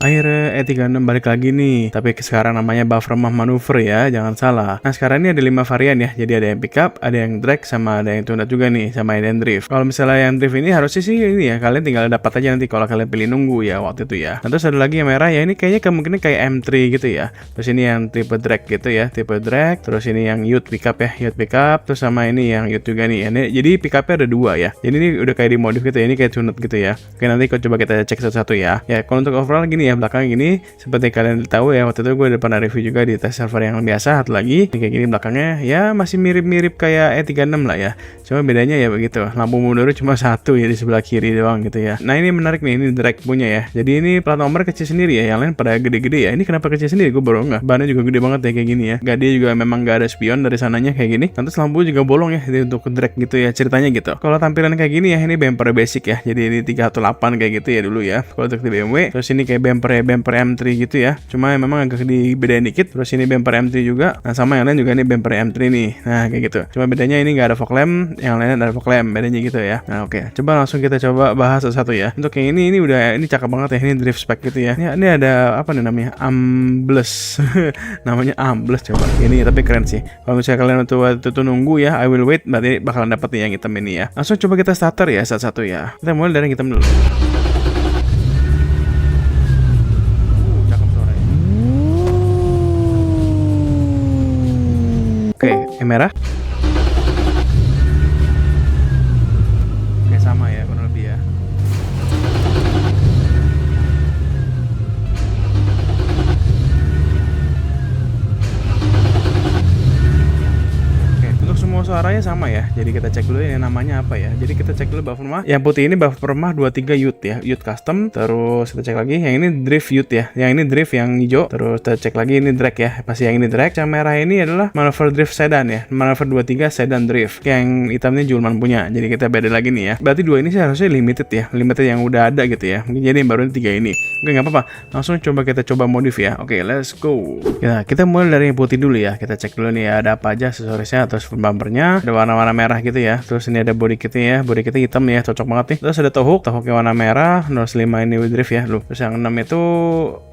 Akhirnya E36 balik lagi nih, tapi sekarang namanya buff remah manuver ya, jangan salah. Nah sekarang ini ada 5 varian ya, jadi ada yang pickup, ada yang drag, sama ada yang tune juga nih, sama yang drift. Kalau misalnya yang drift ini harusnya sih ini ya, kalian tinggal dapat aja nanti kalau kalian pilih nunggu ya waktu itu ya. Nah terus ada lagi yang merah ya, ini kayaknya kemungkinan kayak M3 gitu ya. Terus ini yang tipe drag gitu ya, tipe drag. Terus ini yang youth pickup ya, youth pickup. Terus sama ini yang youth juga nih. Ini, jadi pickupnya ada 2 ya. Jadi ini udah kayak dimodif gitu ya, ini kayak tuned gitu ya. Oke nanti coba kita cek satu-satu ya. Ya kalau untuk overall gini ya, belakang gini seperti kalian tahu ya, waktu itu gue udah pernah review juga di tes server yang biasa. Satu lagi ini kayak gini belakangnya ya, masih mirip-mirip kayak E36 lah ya, cuma bedanya ya begitu, lampu mundur cuma satu ya di sebelah kiri doang gitu ya. Nah ini menarik nih, ini drag punya ya, jadi ini plat nomor kecil sendiri ya, yang lain pada gede-gede ya. Ini kenapa kecil sendiri gue baru nggak, bannya juga gede banget ya kayak gini ya. Dia juga memang gak ada spion dari sananya kayak gini. Nanti lampu juga bolong ya, jadi untuk drag gitu ya ceritanya gitu. Kalau tampilan kayak gini ya, ini bumper basic ya, jadi ini 318 kayak gitu ya dulu ya kalau untuk di BMW. Terus ini kayak bumper M3 gitu ya, cuma memang agak dibedain dikit. Terus ini bumper M3 juga, nah sama yang lain juga ini bumper M3 nih, nah kayak gitu. Cuma bedanya ini nggak ada fog lamp, yang lainnya ada fog lamp, bedanya gitu ya. Nah oke, coba langsung kita coba bahas satu-satu ya. Untuk yang ini udah, ini cakep banget ya, ini drift spec gitu ya. Ini ada apa nih namanya, ambles namanya ambles. Coba ini tapi keren sih. Kalau misalnya kalian waktu nunggu ya, I will wait, berarti bakalan dapat nih yang hitam ini ya. Langsung coba kita starter ya satu-satu ya. Kita mulai dari yang hitam dulu. Oke, yang merah. Oke, sama ya kurang lebih ya. Untuk semua suaranya sama ya. Jadi kita cek dulu ini namanya apa ya. Jadi kita cek dulu buff remah. Yang putih ini buff remah 23 youth ya, youth custom. Terus kita cek lagi yang ini drift youth ya. Yang ini drift yang hijau. Terus kita cek lagi ini drag ya. Pasti yang ini drag. Yang merah ini adalah maneuver drift sedan ya. Maneuver 23 sedan drift. Yang hitamnya Julman punya. Jadi kita beda lagi nih ya. Berarti dua ini sih harusnya limited ya. Limited yang udah ada gitu ya. Mungkin jadi yang baru ini 3 ini. Oke nggak apa-apa. Langsung kita coba modif ya. Oke, let's go. Ya, kita mulai dari yang putih dulu ya. Kita cek dulu nih ya, ada apa aja aksesorisnya. Terus bumpernya ada warna-warna merah gitu ya. Terus ini ada body kitnya ya, body kitnya hitam ya, cocok banget nih. Terus ada toe hooknya warna merah. Terus 5 ini with drift ya. Terus yang 6 itu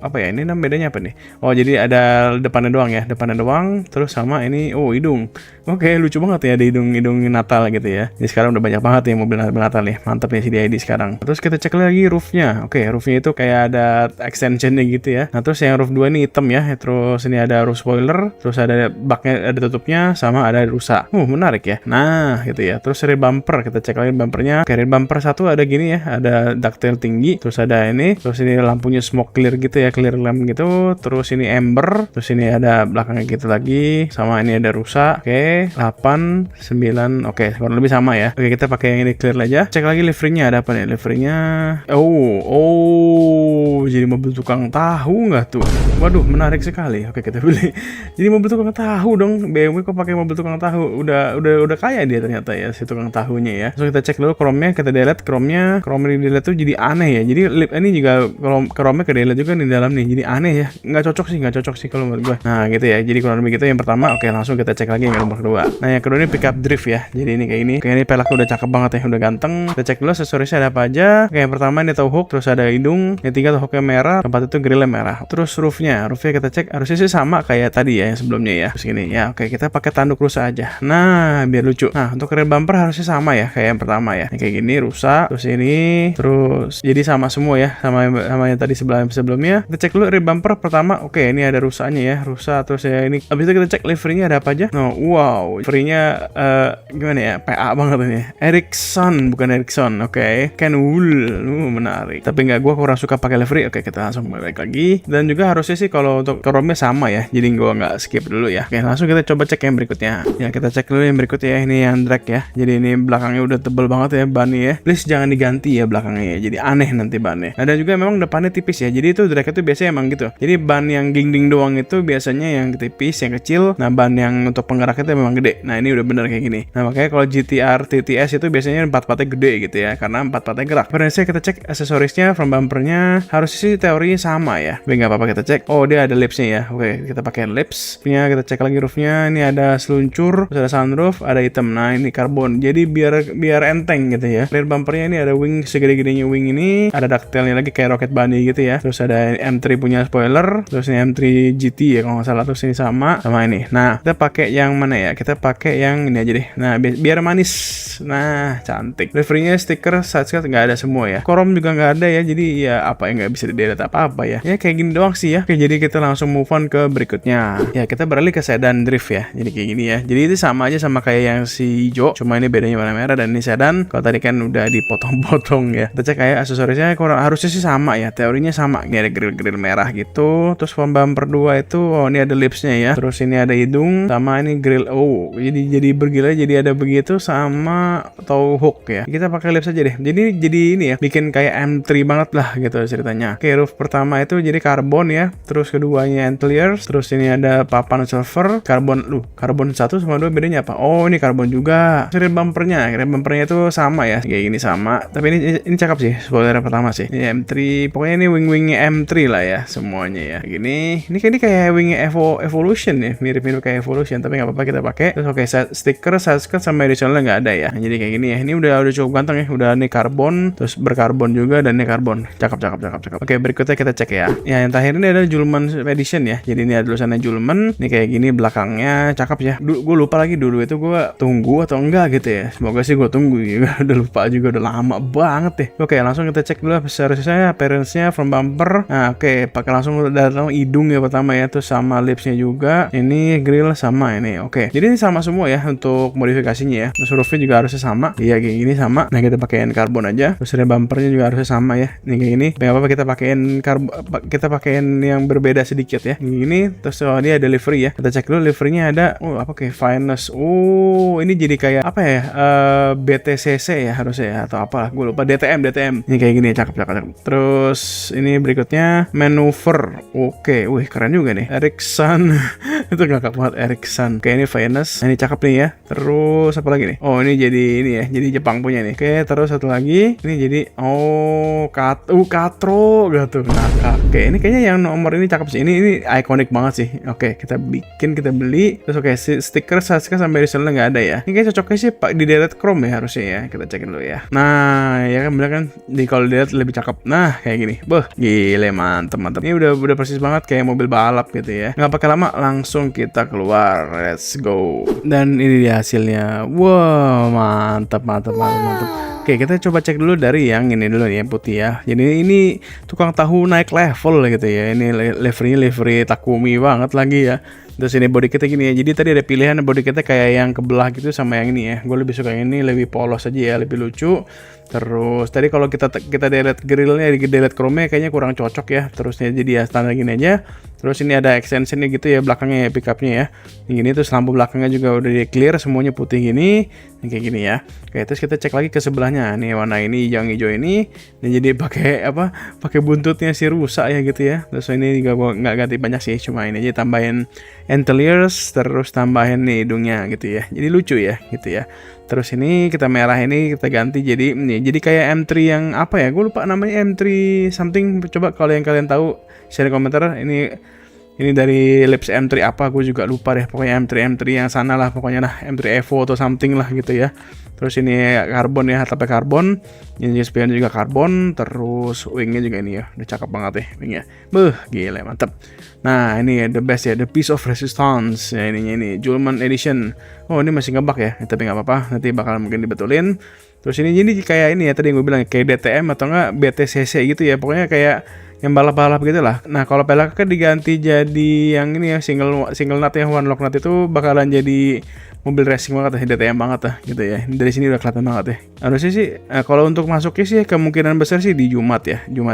apa ya, ini 6 bedanya apa nih? Oh jadi ada depannya doang ya, depannya doang. Terus sama ini, oh hidung. Oke, lucu banget ya, ada hidung Natal gitu ya. Ini sekarang udah banyak banget ya mobil Natal nih, mantap ya si DID sekarang. Terus kita cek lagi roofnya. Oke, roofnya itu kayak ada extensionnya gitu ya. Nah terus yang roof 2 ini hitam ya. Terus ini ada roof spoiler. Terus ada baknya, ada tutupnya, sama ada rusa. Menarik ya. Nah gitu ya. Terus rear bumper, kita cek lagi bumpernya. Oke, rear bumper satu ada gini ya, ada ducktail tinggi. Terus ada ini. Terus ini lampunya smoke clear gitu ya, clear lamp gitu. Terus ini amber. Terus ini ada belakangnya gitu lagi. Sama ini ada rusa. Oke, 8, 9. Oke, kurang lebih sama ya. Oke, kita pakai yang ini clear aja. Cek lagi liverynya ada apa nih? Liverynya, jadi mobil tukang tahu nggak tuh? Waduh, menarik sekali. Oke, kita pilih. Jadi mobil tukang tahu dong. BMW kok pakai mobil tukang tahu? Udah kaya dia ternyata ya si tukang tahunya ya. Terus kita cek dulu chrome-nya, kita delete chrome-nya. Chrome di delete tuh jadi aneh ya. Jadi lip ini juga chrome-nya ke delete juga di dalam nih. Jadi aneh ya. Nggak cocok sih kalau menurut gue. Nah, gitu ya. Jadi kurang lebih gitu yang pertama. Oke, langsung kita cek lagi yang nomor kedua. Nah, yang kedua ini pickup drift ya. Jadi ini kayak ini. Kayak ini pelaknya udah cakep banget ya, udah ganteng. Kita cek dulu aksesorisnya ada apa aja. Kayak yang pertama ini toe hook, terus ada hidung. Yang tiga toe hooknya merah, keempat itu grillnya merah. Terus roofnya kita cek harusnya sih sama kayak tadi ya yang sebelumnya ya. Terus gini ya. Oke, kita pakai tanduk rusa aja. Nah, biar lucu. Nah, untuk rear bumper harusnya sama ya kayak yang pertama ya. Yang kayak gini rusa, terus ini, terus jadi sama semua ya, sama yang tadi sebelumnya. Kita cek dulu rear bumper pertama. Oke, ini ada rusanya ya, rusa. Terus ya ini. Habis itu kita cek liverynya ada apa aja. No, wow, liverynya gimana ya? PA banget ini. Ericsson, bukan Ericsson. Oke, Kenwool. Menarik. Tapi gua kurang suka pakai livery. Oke, kita langsung balik lagi. Dan juga harusnya sih kalau untuk chrome-nya sama ya. Jadi gua nggak skip dulu ya. Oke, langsung kita coba cek yang berikutnya. Ya, kita cek dulu yang berikutnya ya. Ini yang drag ya. Jadi ini belakangnya udah tebel banget ya bannya ya. Please jangan diganti ya belakangnya ya. Jadi aneh nanti bannya. Nah, dan juga memang depannya tipis ya. Jadi itu drag itu biasanya emang gitu. Jadi ban yang gling-ding doang itu biasanya yang tipis, yang kecil. Nah, ban yang untuk penggerak itu memang gede. Nah, ini udah bener kayak gini. Nah, makanya kalau GTR TTS itu biasanya 4-4-nya gede gitu ya. Karena 4-4-nya gerak. Prinsipnya kita cek aksesorisnya, front bumpernya. Harusnya sih teorinya sama ya. Tapi nggak apa-apa kita cek. Oh, dia ada lipsnya ya. Oke, kita pakai lips. Punya kita cek lagi roofnya. Ini ada seluncur, terus ada sunroof ada hitam. Nah ini karbon, jadi biar enteng gitu ya. Rear bumpernya ini ada wing segede-gedenya wing ini, ada ducktailnya lagi kayak Rocket Bunny gitu ya. Terus ada M3 punya spoiler, terus ini M3 GT ya kalau nggak salah, terus ini sama ini. Nah kita pakai yang mana ya? Kita pakai yang ini aja deh. Nah biar manis. Nah cantik. Liverynya stiker sideskirt nggak ada semua ya. Korom juga nggak ada ya. Jadi ya apa yang nggak bisa di-delete apa-apa ya. Ya kayak gini doang sih ya. Oke, jadi kita langsung move on ke berikutnya. Ya kita beralih ke sedan drift ya. Jadi kayak gini ya. Jadi itu sama aja sama kayak yang si hijau, cuma ini bedanya warna merah dan ini sedan. Kalau tadi kan udah dipotong-potong ya. Kita cek kayak aksesorisnya kurang, harusnya sih sama ya. Teorinya sama. Ini ada grill merah gitu. Terus front bumper 2 itu, oh ini ada lipsnya ya. Terus ini ada hidung sama ini grill. Oh, jadi bergila jadi ada begitu sama atau hook ya. Kita pakai lips aja deh. Jadi ini ya, bikin kayak M3 banget lah gitu ceritanya. Oke, roof pertama itu jadi karbon ya. Terus keduanya antlers. Terus ini ada papan silver. Karbon 1 sama 2 bedanya apa? Oh, ini karbon juga. Rear bumpernya itu sama ya. Kayak gini sama. Tapi ini cakep sih. Spoiler pertama sih. Ini M3. Pokoknya ini wing-wingnya M3 lah ya semuanya ya. Gini. Ini kayak wingnya Evolution ya. Mirip-mirip kayak Evolution. Tapi nggak apa-apa kita pakai. Terus oke, stiker, sideskirt sama additionalnya nggak ada ya. Nah, jadi kayak gini ya. Ini udah cukup ganteng ya. Udah nih karbon. Terus berkarbon juga dan ini karbon. Cakep. Oke, berikutnya kita cek ya. Ya, yang terakhir ini adalah Julman Edition ya. Jadi ini ada tulisannya Julman. Ini kayak gini belakangnya cakep ya. Gue lupa lagi dulu itu gue tunggu atau enggak gitu ya. Semoga sih gue tunggu ya. Udah lupa juga, udah lama banget deh. Oke, langsung kita cek dulu servisnya, appearance-nya, front bumper. Nah, oke, pakai langsung datang hidung ya pertama ya. Terus sama lipsnya juga. Ini grill sama ini. Oke. Jadi ini sama semua ya untuk modifikasinya ya. Terus roofnya juga harusnya sama. Iya, kayak gini sama. Nah, kita pakaiin karbon aja. Terus rear bumpernya juga harusnya sama ya. Ini kayak gini. Gak apa-apa kita pakein yang berbeda sedikit ya. Ini terus ini ada livery ya. Kita cek dulu liverynya ada. Oh, apa kayak finest. Oh, ini jadi kayak apa ya? BTCC ya harusnya ya atau apa? Gue lupa. DTM. Ini kayak gini, cakep. Terus ini berikutnya maneuver. Oke, wih keren juga nih. Ericsson. Itu ngakak banget Ericsson. Kayak ini finest. Ini cakep nih ya. Terus apa lagi nih? Oh, ini jadi ini ya. Jadi Jepang punya nih. Oke, terus satu lagi. Ini jadi Katro gitu. Oke, ini kayaknya yang nomor ini cakep sih. Ini ikonik banget sih. Oke, kita beli. Terus oke, stiker sampai additional nggak ada ya. Ini kayak cocoknya sih Pak di delete chrome ya harusnya ya. Kita cekin dulu ya. Nah, ya kan bener kan kalau dilihat lebih cakep. Nah, kayak gini. Gile mantep. Ini udah persis banget kayak mobil balap gitu ya. Nggak pakai lama, langsung kita keluar. Let's go. Dan ini dia hasilnya. Wow, mantap. Oke, kita coba cek dulu dari yang ini dulu nih, yang putih ya. Jadi ini tukang tahu naik level gitu ya. Ini livery Takumi banget lagi ya. Terus ini body kitnya gini ya. Jadi tadi ada pilihan body kitnya kayak yang kebelah gitu sama yang ini ya. Gue lebih suka yang ini, lebih polos aja ya, lebih lucu. Terus tadi kalau kita delete grillnya, delete chrome-nya kayaknya kurang cocok ya. Terusnya jadi ya standar gini aja. Terus ini ada extensionnya gitu ya belakangnya ya, pickupnya ya. Yang gini terus lampu belakangnya juga udah di clear, semuanya putih gini. Yang kayak gini ya. Oke, terus kita cek lagi ke sebelahnya. Nih warna ini yang hijau ini. Ini jadi pakai buntutnya si rusa ya gitu ya. Terus ini juga gua nggak ganti banyak sih, cuma ini aja tambahin antlers, terus tambahin nih hidungnya gitu ya. Jadi lucu ya gitu ya. Terus ini kita merah ini kita ganti jadi ini. Jadi kayak M3 yang apa ya? Gue lupa namanya M3 something. Coba kalau yang kalian tahu share komentar. Ini dari Lips M3 apa? Gue juga lupa deh. Pokoknya M3 yang sana lah. Pokoknya lah M3 Evo atau something lah gitu ya. Terus ini karbon ya, atap karbon. Ini spion juga karbon. Terus wingnya juga ini ya, udah cakep banget ya wingnya. Gila mantep. Nah ini the best ya, the piece of resistance. Ya ini Julman Edition. Oh ini masih ngebug ya, tapi nggak apa-apa. Nanti bakal mungkin dibetulin. Terus ini kayak ini ya tadi yang gue bilang kayak DTM atau enggak BTCC gitu ya. Pokoknya kayak yang balap-balap gitu lah. Nah kalau peleknya diganti jadi yang ini ya single nut ya, one lock nut itu bakalan jadi mobil racing banget ya, DTM banget lah gitu ya. Dari sini udah kelihatan banget ya. Harusnya sih kalau untuk masuknya sih kemungkinan besar sih di Jumat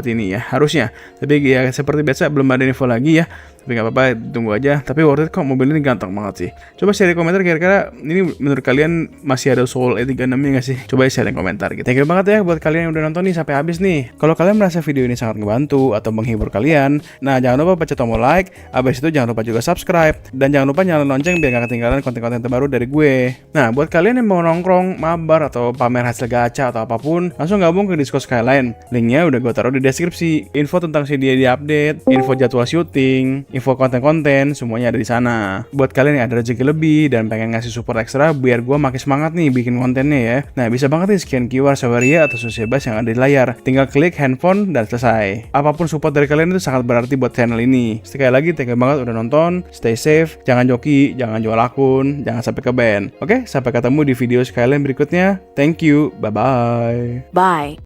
ini ya harusnya. Tapi ya seperti biasa belum ada info lagi ya. Tapi nggak apa-apa, tunggu aja. Tapi worth it kok, mobil ini ganteng banget sih. Coba share di komentar kira-kira ini menurut kalian masih ada Soul E36 nya nggak sih? Coba share di komentar gitu. Thank you banget ya buat kalian yang udah nonton nih sampai habis nih. Kalau kalian merasa video ini sangat ngebantu seru atau menghibur kalian. Nah, jangan lupa pencet tombol like, abis itu jangan lupa juga subscribe, dan jangan lupa nyalain lonceng biar gak ketinggalan konten-konten terbaru dari gue. Nah, buat kalian yang mau nongkrong, mabar, atau pamer hasil gacha atau apapun, langsung gabung ke Discord Skyline. Linknya udah gue taruh di deskripsi. Info tentang si dia di update, info jadwal syuting, info konten-konten, semuanya ada di sana. Buat kalian yang ada rezeki lebih dan pengen ngasih support ekstra biar gue makin semangat nih bikin kontennya ya. Nah, bisa banget nih scan QR Saweria atau Sosiebas yang ada di layar. Tinggal klik handphone dan selesai. Apapun support dari kalian itu sangat berarti buat channel ini. Sekali lagi, thank you banget udah nonton. Stay safe, jangan joki, jangan jual akun, jangan sampai ke ban. Oke, sampai ketemu di video Skyline berikutnya. Thank you, bye-bye. Bye.